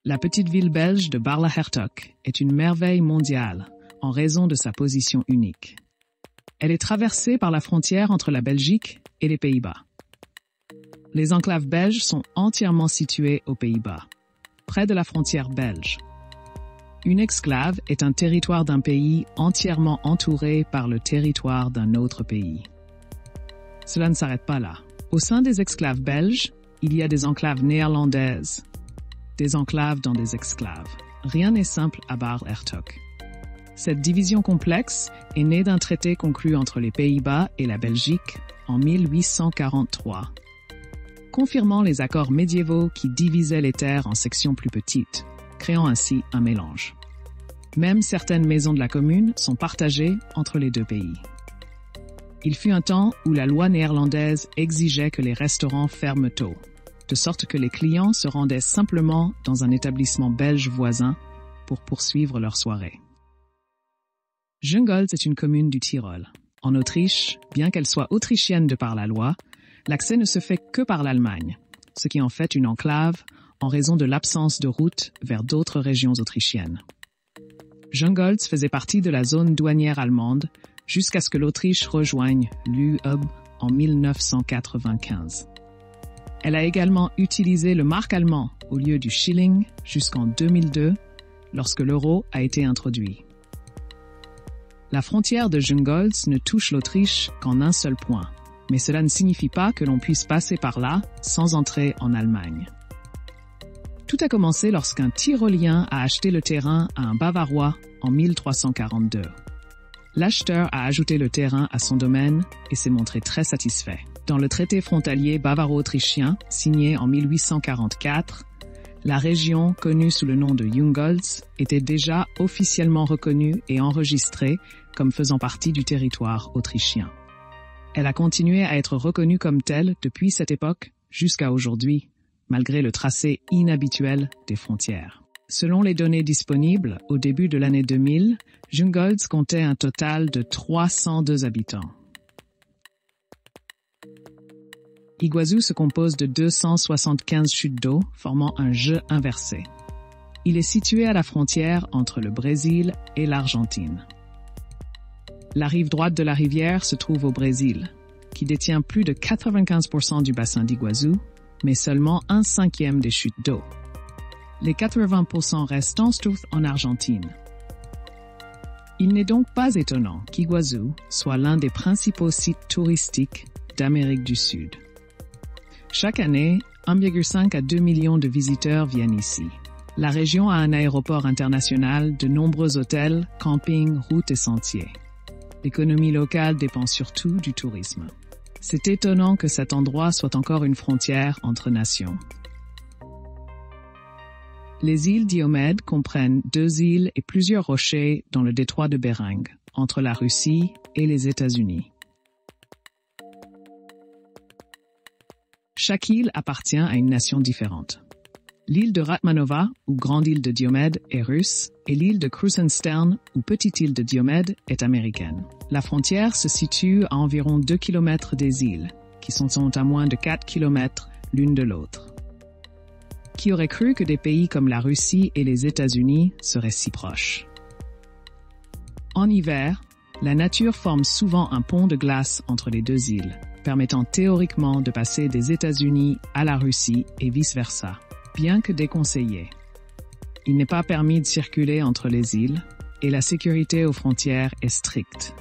La petite ville belge de Baarle-Hertog est une merveille mondiale en raison de sa position unique. Elle est traversée par la frontière entre la Belgique et les Pays-Bas. Les enclaves belges sont entièrement situées aux Pays-Bas, près de la frontière belge. Une exclave est un territoire d'un pays entièrement entouré par le territoire d'un autre pays. Cela ne s'arrête pas là. Au sein des exclaves belges, il y a des enclaves néerlandaises, des enclaves dans des exclaves. Rien n'est simple à Baarle-Hertog. Cette division complexe est née d'un traité conclu entre les Pays-Bas et la Belgique en 1843, confirmant les accords médiévaux qui divisaient les terres en sections plus petites, créant ainsi un mélange. Même certaines maisons de la commune sont partagées entre les deux pays. Il fut un temps où la loi néerlandaise exigeait que les restaurants ferment tôt, de sorte que les clients se rendaient simplement dans un établissement belge voisin pour poursuivre leur soirée. Jungholz est une commune du Tyrol. En Autriche, bien qu'elle soit autrichienne de par la loi, l'accès ne se fait que par l'Allemagne, ce qui en fait une enclave en raison de l'absence de route vers d'autres régions autrichiennes. Jungholz faisait partie de la zone douanière allemande jusqu'à ce que l'Autriche rejoigne l'UE en 1995. Elle a également utilisé le mark allemand au lieu du Schilling jusqu'en 2002, lorsque l'euro a été introduit. La frontière de Jungholz ne touche l'Autriche qu'en un seul point, mais cela ne signifie pas que l'on puisse passer par là sans entrer en Allemagne. Tout a commencé lorsqu'un Tyrolien a acheté le terrain à un Bavarois en 1342. L'acheteur a ajouté le terrain à son domaine et s'est montré très satisfait. Dans le traité frontalier bavaro-autrichien, signé en 1844, la région, connue sous le nom de Jungholz, était déjà officiellement reconnue et enregistrée comme faisant partie du territoire autrichien. Elle a continué à être reconnue comme telle depuis cette époque jusqu'à aujourd'hui, malgré le tracé inhabituel des frontières. Selon les données disponibles, au début de l'année 2000, Jungholz comptait un total de 302 habitants. Iguazu se compose de 275 chutes d'eau formant un jeu inversé. Il est situé à la frontière entre le Brésil et l'Argentine. La rive droite de la rivière se trouve au Brésil, qui détient plus de 95% du bassin d'Iguazu, mais seulement 1/5 des chutes d'eau. Les 80% restants se trouvent en Argentine. Il n'est donc pas étonnant qu'Iguazu soit l'un des principaux sites touristiques d'Amérique du Sud. Chaque année, 1,5 à 2 millions de visiteurs viennent ici. La région a un aéroport international, de nombreux hôtels, campings, routes et sentiers. L'économie locale dépend surtout du tourisme. C'est étonnant que cet endroit soit encore une frontière entre nations. Les îles Diomède comprennent 2 îles et plusieurs rochers dans le détroit de Bering, entre la Russie et les États-Unis. Chaque île appartient à une nation différente. L'île de Ratmanova, ou Grande île de Diomède, est russe, et l'île de Krusenstern, ou Petite île de Diomède, est américaine. La frontière se situe à environ 2 km des îles, qui sont à moins de 4 km l'une de l'autre. Qui aurait cru que des pays comme la Russie et les États-Unis seraient si proches? En hiver, la nature forme souvent un pont de glace entre les 2 îles, permettant théoriquement de passer des États-Unis à la Russie et vice-versa, bien que déconseillé. Il n'est pas permis de circuler entre les îles et la sécurité aux frontières est stricte.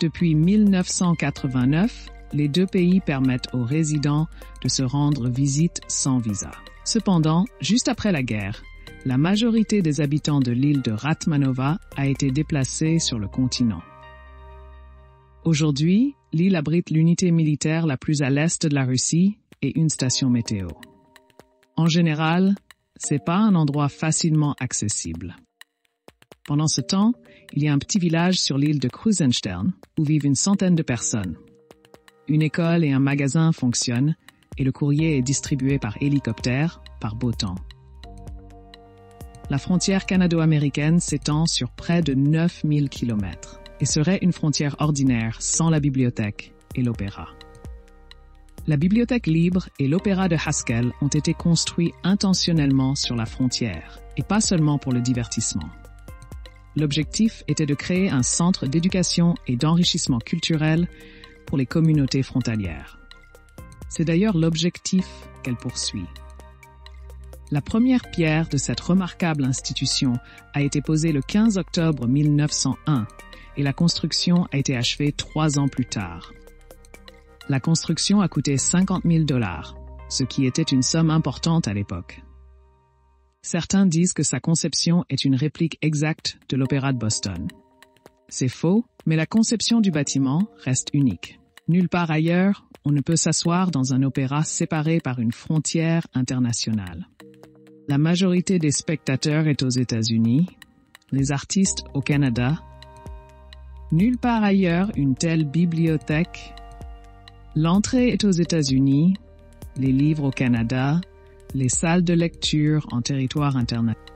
Depuis 1989, les 2 pays permettent aux résidents de se rendre visite sans visa. Cependant, juste après la guerre, la majorité des habitants de l'île de Ratmanova a été déplacée sur le continent. Aujourd'hui, l'île abrite l'unité militaire la plus à l'est de la Russie et une station météo. En général, c'est pas un endroit facilement accessible. Pendant ce temps, il y a un petit village sur l'île de Krusenstern où vivent une centaine de personnes. Une école et un magasin fonctionnent et le courrier est distribué par hélicoptère, par beau temps. La frontière canado-américaine s'étend sur près de 9000 km et serait une frontière ordinaire sans la bibliothèque et l'opéra. La Bibliothèque libre et l'Opéra de Haskell ont été construits intentionnellement sur la frontière, et pas seulement pour le divertissement. L'objectif était de créer un centre d'éducation et d'enrichissement culturel pour les communautés frontalières. C'est d'ailleurs l'objectif qu'elle poursuit. La première pierre de cette remarquable institution a été posée le 15 octobre 1901 et la construction a été achevée 3 ans plus tard. La construction a coûté $50,000, ce qui était une somme importante à l'époque. Certains disent que sa conception est une réplique exacte de l'Opéra de Boston. C'est faux, mais la conception du bâtiment reste unique. Nulle part ailleurs, on ne peut s'asseoir dans un opéra séparé par une frontière internationale. La majorité des spectateurs est aux États-Unis, les artistes au Canada. Nulle part ailleurs une telle bibliothèque. L'entrée est aux États-Unis, les livres au Canada, les salles de lecture en territoire international.